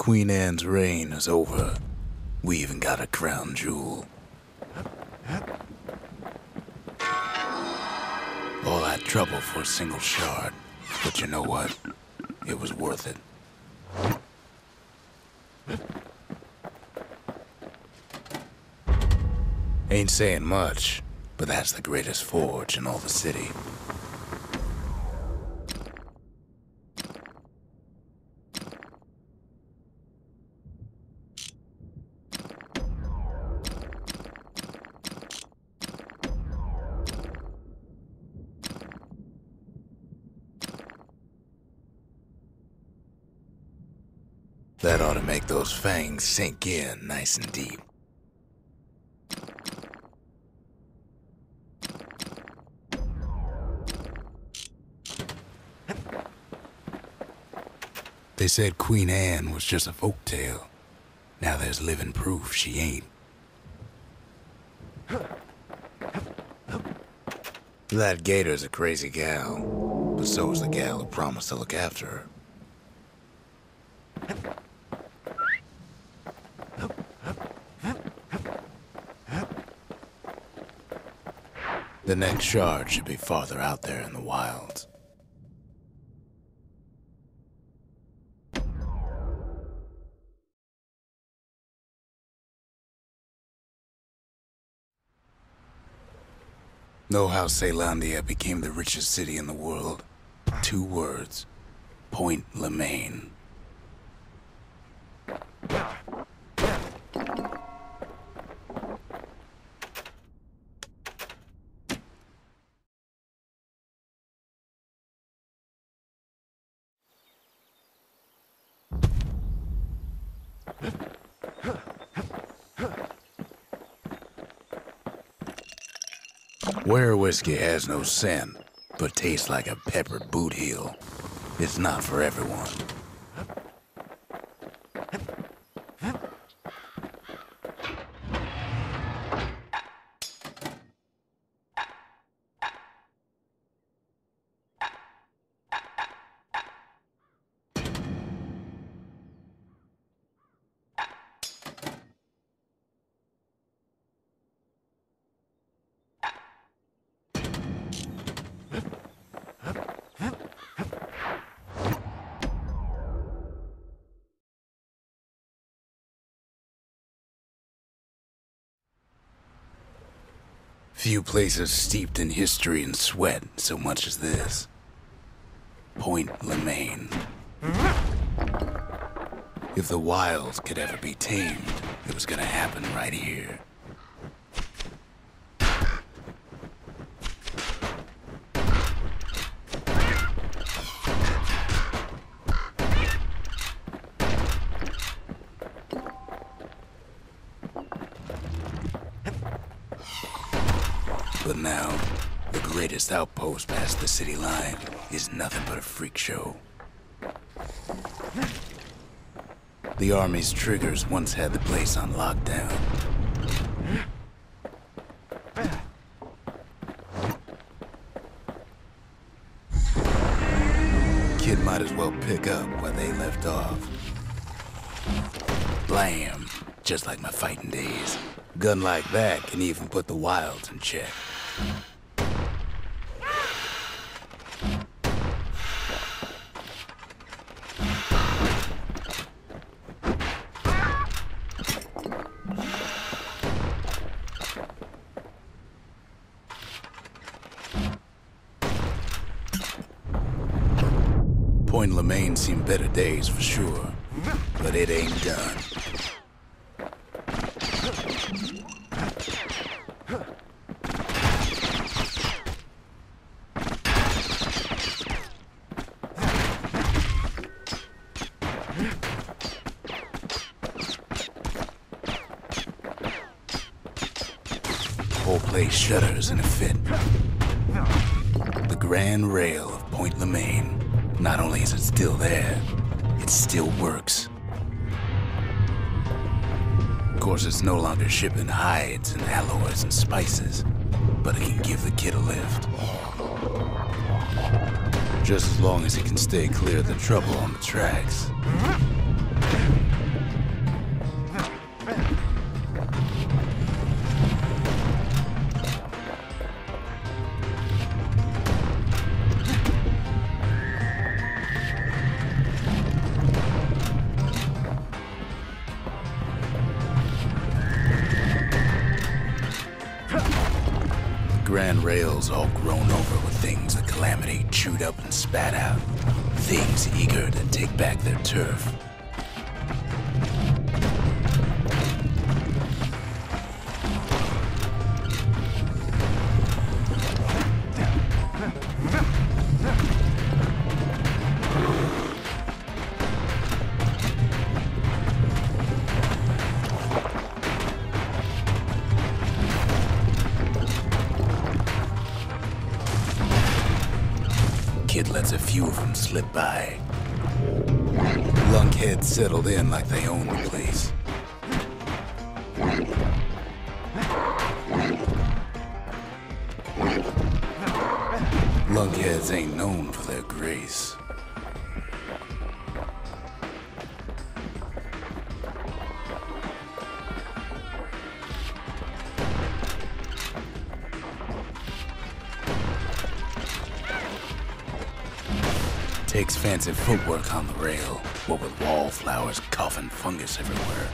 Queen Anne's reign is over. We even got a crown jewel. All that trouble for a single shard. But you know what? It was worth it. Ain't saying much, but that's the greatest forge in all the city. That ought to make those fangs sink in nice and deep. They said Queen Anne was just a folktale. Now there's living proof she ain't. That gator's a crazy gal, but so is the gal who promised to look after her. The next shard should be farther out there in the wilds. Know how Caelondia became the richest city in the world? 2 words. Point Lemaign. Where whiskey has no scent, but tastes like a peppered boot heel, it's not for everyone. Few places steeped in history and sweat so much as this. Point Lemaign. If the wilds could ever be tamed, it was gonna happen right here. But now, the greatest outpost past the city line is nothing but a freak show. The army's triggers once had the place on lockdown. Kid might as well pick up where they left off. Blam! Just like my fighting days. Gun like that can even put the wilds in check. Point Lemaign seen better days for sure, but it ain't done. Whole place shudders in a fit. The grand rail of Point Lemaign. Not only is it still there, it still works. Of course, it's no longer shipping hides and alloys and spices, but it can give the kid a lift. Just as long as he can stay clear of the trouble on the tracks. grand rail's all grown over with things the Calamity chewed up and spat out. Things eager to take back their turf. Kid lets a few of them slip by. Lunkheads settled in like they own the place. Lunkheads ain't known for their grace. Takes fancy footwork on the rail, what with wallflowers coughing fungus everywhere.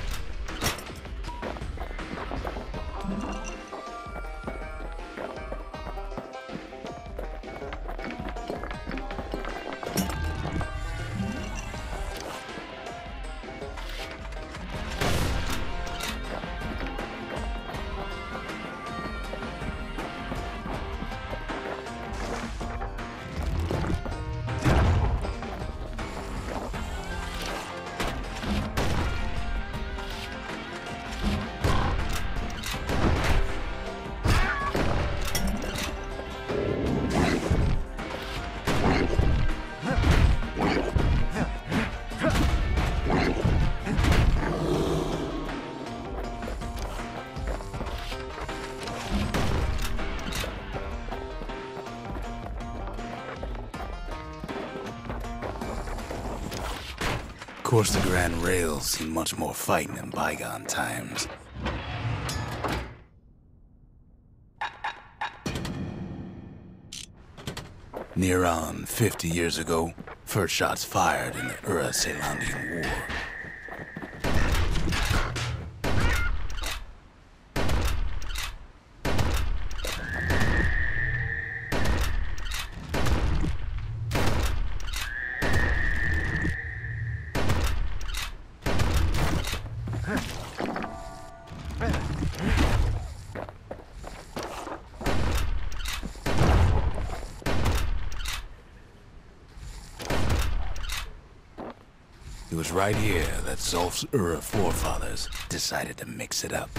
Of course, the Grand Rail's seen much more fighting in bygone times. Near on 50 years ago, first shots fired in the Ura-Celandian War. It was right here that Zolf's Ura forefathers decided to mix it up.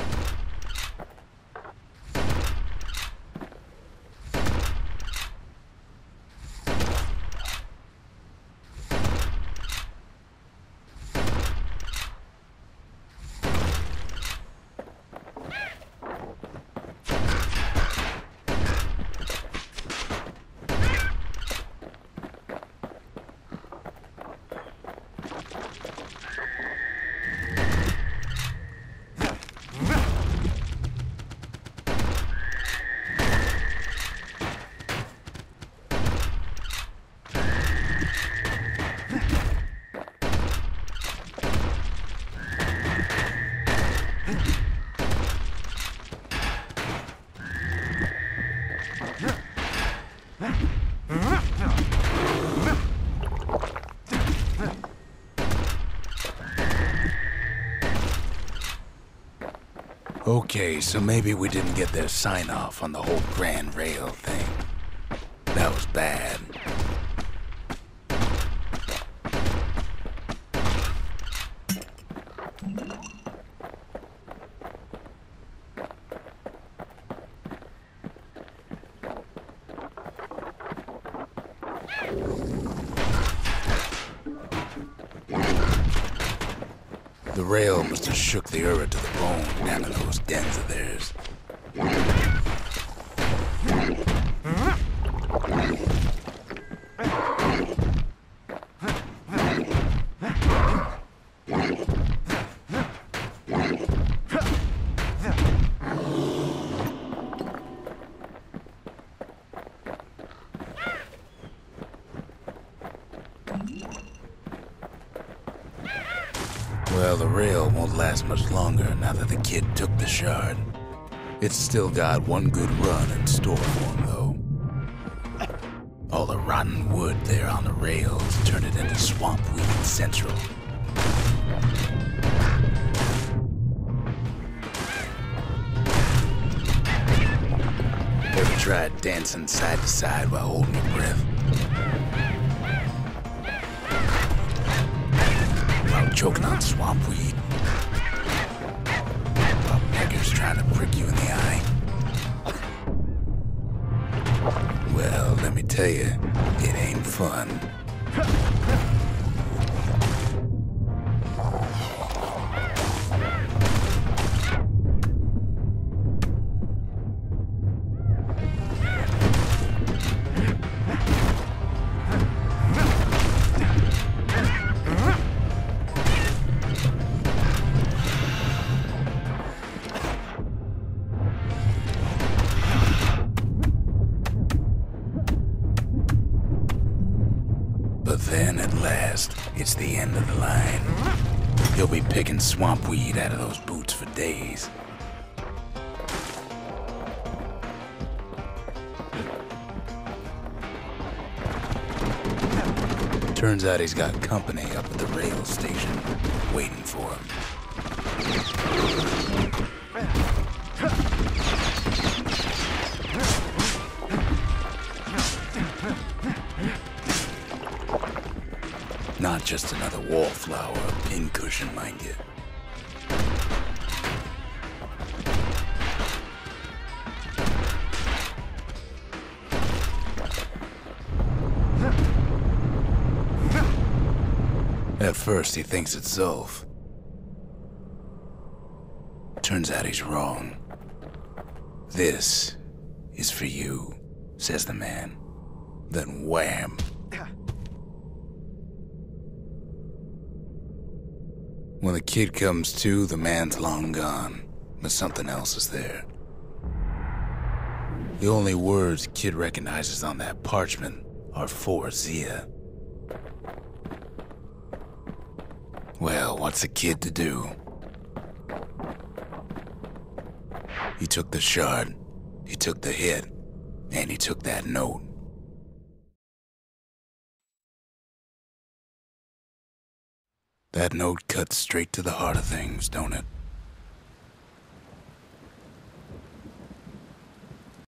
Okay, so maybe we didn't get their sign-off on the whole Grand Rail thing. That was bad. The rail must have shook the Ura to the bone down in those dens of theirs. Well, the rail won't last much longer now that the kid took the shard. It's still got one good run in store for him, though. All the rotten wood there on the rails turned it into swamp weed central. Ever tried dancing side to side while holding your breath? While choking on swamp weed? While peggers trying to prick you in the eye? Well, let me tell you, it ain't fun. But then, at last, it's the end of the line. He'll be picking swamp weed out of those boots for days. Turns out he's got company up at the rail station, waiting for him. Not just another wallflower or pincushion, mind you. At first, he thinks it's Zulf. Turns out he's wrong. This is for you, says the man. Then wham! When the kid comes to, the man's long gone, but something else is there. The only words kid recognizes on that parchment are for Zia. Well, what's a kid to do? He took the shard, he took the hit, and he took that note. That note cuts straight to the heart of things, don't it?